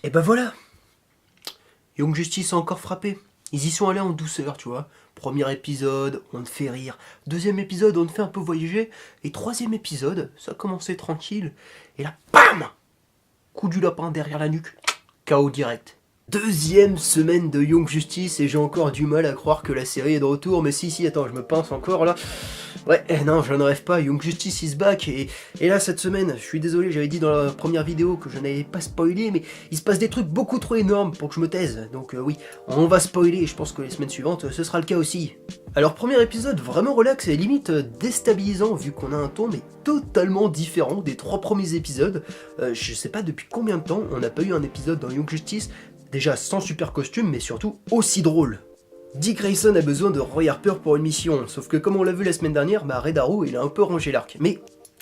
Et ben voilà, Young Justice a encore frappé. Ils y sont allés en douceur, tu vois. Premier épisode, on te fait rire. Deuxième épisode, on te fait un peu voyager. Et troisième épisode, ça a commencé tranquille. Et là, bam, coup du lapin derrière la nuque. KO direct. Deuxième semaine de Young Justice et j'ai encore du mal à croire que la série est de retour. Mais si, attends, je me pince encore là. Ouais, non, je ne rêve pas, Young Justice is back, et là, cette semaine, je suis désolé, j'avais dit dans la première vidéo que je n'avais pas spoilé, mais il se passe des trucs beaucoup trop énormes pour que je me taise, donc oui, on va spoiler, et je pense que les semaines suivantes, ce sera le cas aussi. Alors, premier épisode vraiment relax et limite déstabilisant, vu qu'on a un ton, mais totalement différent des 3 premiers épisodes. Je sais pas depuis combien de temps on n'a pas eu un épisode dans Young Justice, déjà sans super costume, mais surtout aussi drôle. Dick Grayson a besoin de Roy Harper pour une mission, sauf que comme on l'a vu la semaine dernière, Red Arrow il a un peu rangé l'arc. Mais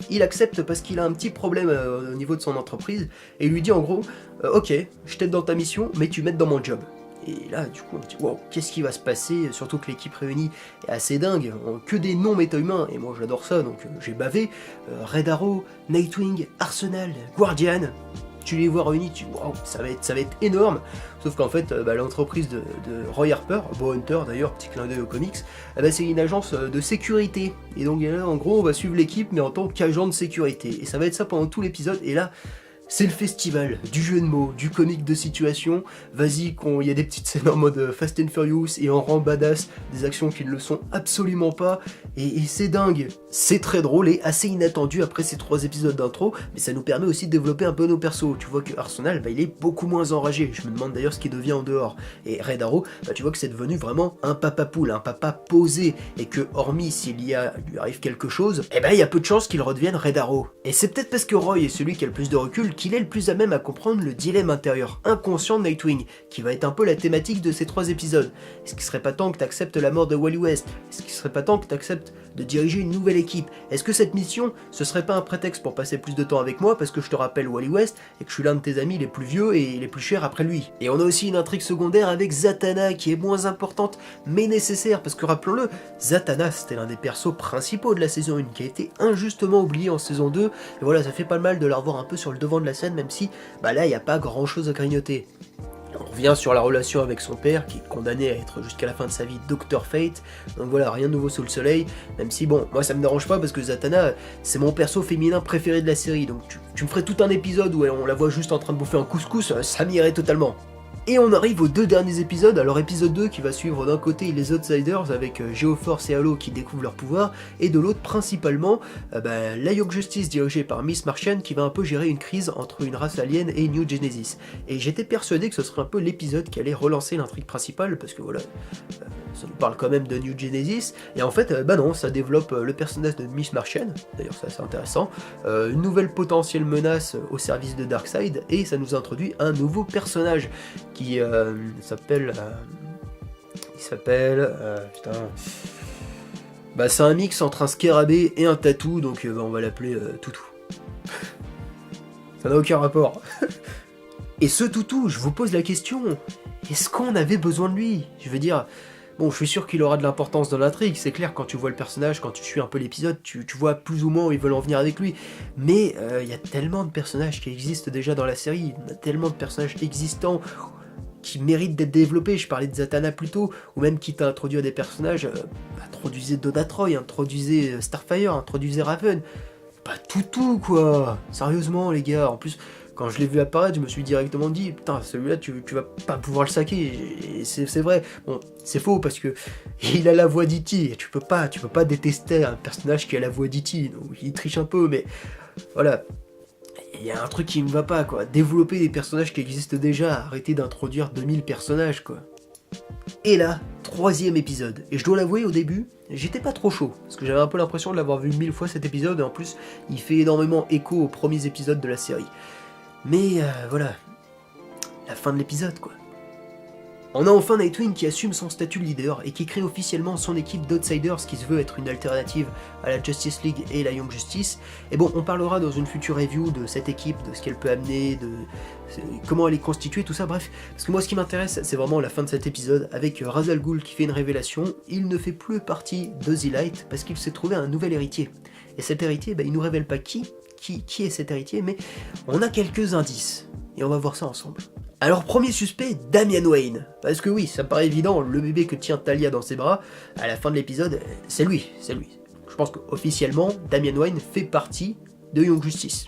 il accepte parce qu'il a un petit problème au niveau de son entreprise, et il lui dit en gros, ok, je t'aide dans ta mission, mais tu m'aides dans mon job. Et là, du coup, on se dit, wow, qu'est-ce qui va se passer? Surtout que l'équipe réunie est assez dingue, que des noms méta-humains, et moi j'adore ça, donc j'ai bavé. Red Arrow, Nightwing, Arsenal, Guardian, tu les vois réunis, wow, ça va être énorme. Sauf qu'en fait, l'entreprise de Roy Harper, Bow Hunter d'ailleurs, petit clin d'œil aux comics, c'est une agence de sécurité. Et donc là, en gros, on va suivre l'équipe, mais en tant qu'agent de sécurité. Et ça va être ça pendant tout l'épisode. Et là, c'est le festival du jeu de mots, du comique de situation. Vas-y, il y a des petites scènes en mode Fast and Furious et en rang badass, des actions qui ne le sont absolument pas. Et c'est dingue. C'est très drôle et assez inattendu après ces 3 épisodes d'intro, mais ça nous permet aussi de développer un peu nos persos. Tu vois que Arsenal, il est beaucoup moins enragé. Je me demande d'ailleurs ce qu'il devient en dehors. Et Red Arrow, tu vois que c'est devenu vraiment un papa poule, un papa posé, et que hormis s'il lui arrive quelque chose, il y a peu de chances qu'il redevienne Red Arrow. Et c'est peut-être parce que Roy est celui qui a le plus de recul qu'il est le plus à même à comprendre le dilemme intérieur inconscient de Nightwing, qui va être un peu la thématique de ces 3 épisodes. Est-ce qu'il serait pas temps que t'acceptes la mort de Wally West? Est-ce qu'il serait pas temps que t'acceptes de diriger une nouvelle équipe? Est-ce que cette mission, ce serait pas un prétexte pour passer plus de temps avec moi parce que je te rappelle Wally West et que je suis l'un de tes amis les plus vieux et les plus chers après lui? Et on a aussi une intrigue secondaire avec Zatanna qui est moins importante mais nécessaire parce que rappelons-le, Zatanna c'était l'un des persos principaux de la saison 1 qui a été injustement oublié en saison 2 et voilà, ça fait pas le mal de la revoir un peu sur le devant de la scène même si là il n'y a pas grand chose à grignoter. On revient sur la relation avec son père, qui est condamné à être jusqu'à la fin de sa vie Dr Fate, donc voilà, rien de nouveau sous le soleil, même si bon, moi ça me dérange pas parce que Zatanna, c'est mon perso féminin préféré de la série, donc tu me ferais tout un épisode où on la voit juste en train de bouffer un couscous, ça m'irait totalement. Et on arrive aux 2 derniers épisodes, alors épisode 2 qui va suivre d'un côté les Outsiders avec Geoforce et Halo qui découvrent leur pouvoir, et de l'autre principalement la Young Justice dirigée par Miss Martian qui va un peu gérer une crise entre une race alien et New Genesis. Et j'étais persuadé que ce serait un peu l'épisode qui allait relancer l'intrigue principale, parce que voilà, ça nous parle quand même de New Genesis, et en fait, non, ça développe le personnage de Miss Martian, d'ailleurs c'est assez intéressant, une nouvelle potentielle menace au service de Darkseid, et ça nous introduit un nouveau personnage qui s'appelle... putain... c'est un mix entre un scarabée et un tatou, donc on va l'appeler Toutou. Ça n'a aucun rapport. Et ce Toutou, je vous pose la question, est-ce qu'on avait besoin de lui? Je veux dire... Bon, je suis sûr qu'il aura de l'importance dans l'intrigue, c'est clair, quand tu vois le personnage, quand tu suis un peu l'épisode, tu vois plus ou moins où ils veulent en venir avec lui. Mais il y a tellement de personnages qui existent déjà dans la série, il y a tellement de personnages existants qui méritent d'être développés. Je parlais de Zatanna plus tôt, ou même quitte à introduire des personnages, introduisez Donna Troy, introduisez Starfire, introduisez Raven. Pas tout quoi, sérieusement les gars, en plus... Quand je l'ai vu apparaître, je me suis directement dit, putain, celui-là, tu vas pas pouvoir le saquer. Et c'est vrai. Bon, c'est faux parce que il a la voix d'E.T. Tu peux pas détester un personnage qui a la voix d'E.T. Donc il triche un peu, mais voilà. Il y a un truc qui me va pas, quoi. Développer des personnages qui existent déjà, arrêter d'introduire 2000 personnages, quoi. Et là, 3e épisode. Et je dois l'avouer, au début, j'étais pas trop chaud, parce que j'avais un peu l'impression de l'avoir vu 1000 fois cet épisode, et en plus, il fait énormément écho aux premiers épisodes de la série. Mais voilà, la fin de l'épisode quoi. On a enfin Nightwing qui assume son statut de leader et qui crée officiellement son équipe d'Outsiders qui se veut être une alternative à la Justice League et la Young Justice. Et bon, on parlera dans une future review de cette équipe, de ce qu'elle peut amener, de comment elle est constituée, tout ça, bref. Parce que moi ce qui m'intéresse, c'est vraiment la fin de cet épisode avec Ra's al Ghul qui fait une révélation. Il ne fait plus partie de The Light parce qu'il s'est trouvé un nouvel héritier. Et cet héritier, il nous révèle pas qui est cet héritier, mais on a quelques indices. Et on va voir ça ensemble. Alors premier suspect, Damian Wayne. Parce que oui, ça me paraît évident, le bébé que tient Talia dans ses bras, à la fin de l'épisode, c'est lui. Je pense qu'officiellement, Damian Wayne fait partie de Young Justice.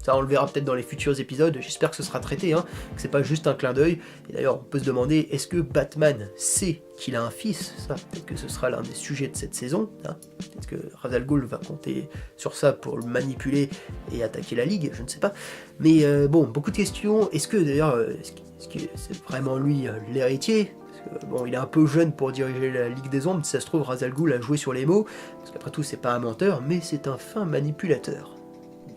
Ça, on le verra peut-être dans les futurs épisodes, j'espère que ce sera traité, que c'est pas juste un clin d'œil. Et d'ailleurs, on peut se demander, est-ce que Batman sait qu'il a un fils? Ça, peut-être que ce sera l'un des sujets de cette saison. Peut-être que Ra's al Ghul va compter sur ça pour le manipuler et attaquer la Ligue, je ne sais pas. Mais bon, beaucoup de questions. Est-ce que d'ailleurs, est-ce que c'est vraiment lui l'héritier? Bon, il est un peu jeune pour diriger la Ligue des Ombres, si ça se trouve, Ra's al Ghul a joué sur les mots, parce qu'après tout, c'est pas un menteur, mais c'est un fin manipulateur.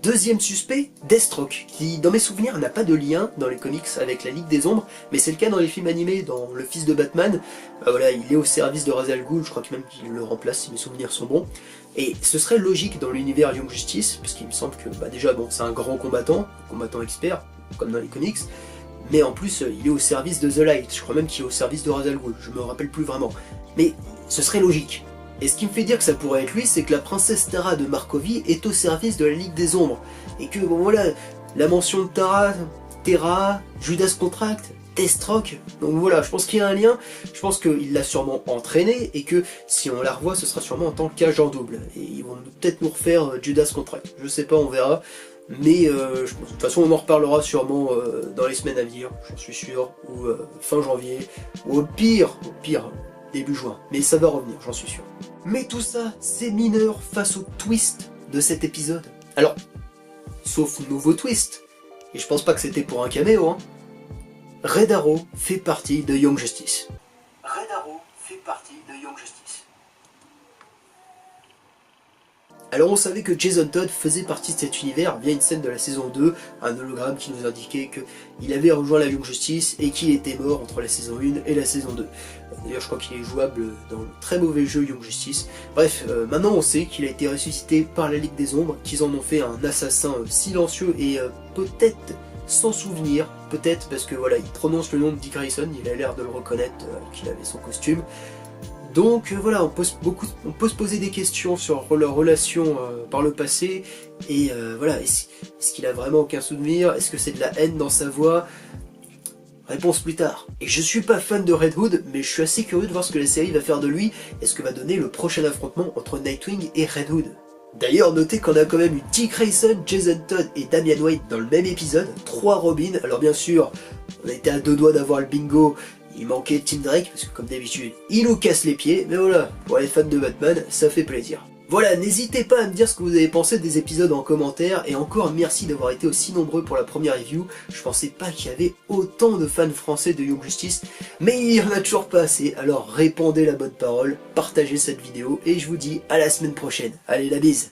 Deuxième suspect, Deathstroke, qui dans mes souvenirs n'a pas de lien dans les comics avec la Ligue des Ombres, mais c'est le cas dans les films animés, dans Le Fils de Batman. Voilà, il est au service de Ra's al Ghul, je crois que même qu'il le remplace si mes souvenirs sont bons. Et ce serait logique dans l'univers Young Justice, puisqu'il me semble que déjà bon, c'est un grand combattant expert, comme dans les comics, mais en plus il est au service de The Light, je crois même qu'il est au service de Ra's al Ghul, je me rappelle plus vraiment. Mais ce serait logique. Et ce qui me fait dire que ça pourrait être lui, c'est que la princesse Tara de Markovie est au service de la Ligue des Ombres. Et que, bon voilà, la mention de Tara, Terra, Judas Contract, Deathstroke, donc voilà, je pense qu'il y a un lien, je pense qu'il l'a sûrement entraîné, et que si on la revoit, ce sera sûrement en tant qu'agent double. Et ils vont peut-être nous refaire Judas Contract, je sais pas, on verra. Mais de toute façon, on en reparlera sûrement dans les semaines à venir, j'en suis sûr, ou fin janvier, ou au pire, début juin. Mais ça va revenir, j'en suis sûr. Mais tout ça, c'est mineur face au twist de cet épisode. Alors, sauf nouveau twist, et je pense pas que c'était pour un caméo, Red Arrow fait partie de Young Justice. Red Arrow fait partie de Young Justice. Alors on savait que Jason Todd faisait partie de cet univers via une scène de la saison 2, un hologramme qui nous indiquait qu'il avait rejoint la Young Justice et qu'il était mort entre la saison 1 et la saison 2. D'ailleurs je crois qu'il est jouable dans le très mauvais jeu Young Justice. Bref, maintenant on sait qu'il a été ressuscité par la Ligue des Ombres, qu'ils en ont fait un assassin silencieux et peut-être sans souvenir, peut-être parce que voilà, il prononce le nom de Dick Grayson, il a l'air de le reconnaître qu'il avait son costume. Donc voilà, on peut se poser des questions sur leur relation par le passé, et voilà, est-ce qu'il a vraiment aucun souvenir? Est-ce que c'est de la haine dans sa voix? Réponse plus tard. Et je suis pas fan de Red Hood, mais je suis assez curieux de voir ce que la série va faire de lui, et ce que va donner le prochain affrontement entre Nightwing et Red Hood. D'ailleurs, notez qu'on a quand même eu Dick Grayson, Jason Todd et Damian Wayne dans le même épisode, 3 Robins. Alors bien sûr, on a été à 2 doigts d'avoir le bingo. Il manquait Tim Drake, parce que comme d'habitude, il nous casse les pieds, mais voilà, pour les fans de Batman, ça fait plaisir. Voilà, n'hésitez pas à me dire ce que vous avez pensé des épisodes en commentaire, et encore merci d'avoir été aussi nombreux pour la première review. Je pensais pas qu'il y avait autant de fans français de Young Justice, mais il y en a toujours pas assez, alors répandez la bonne parole, partagez cette vidéo, et je vous dis à la semaine prochaine. Allez, la bise!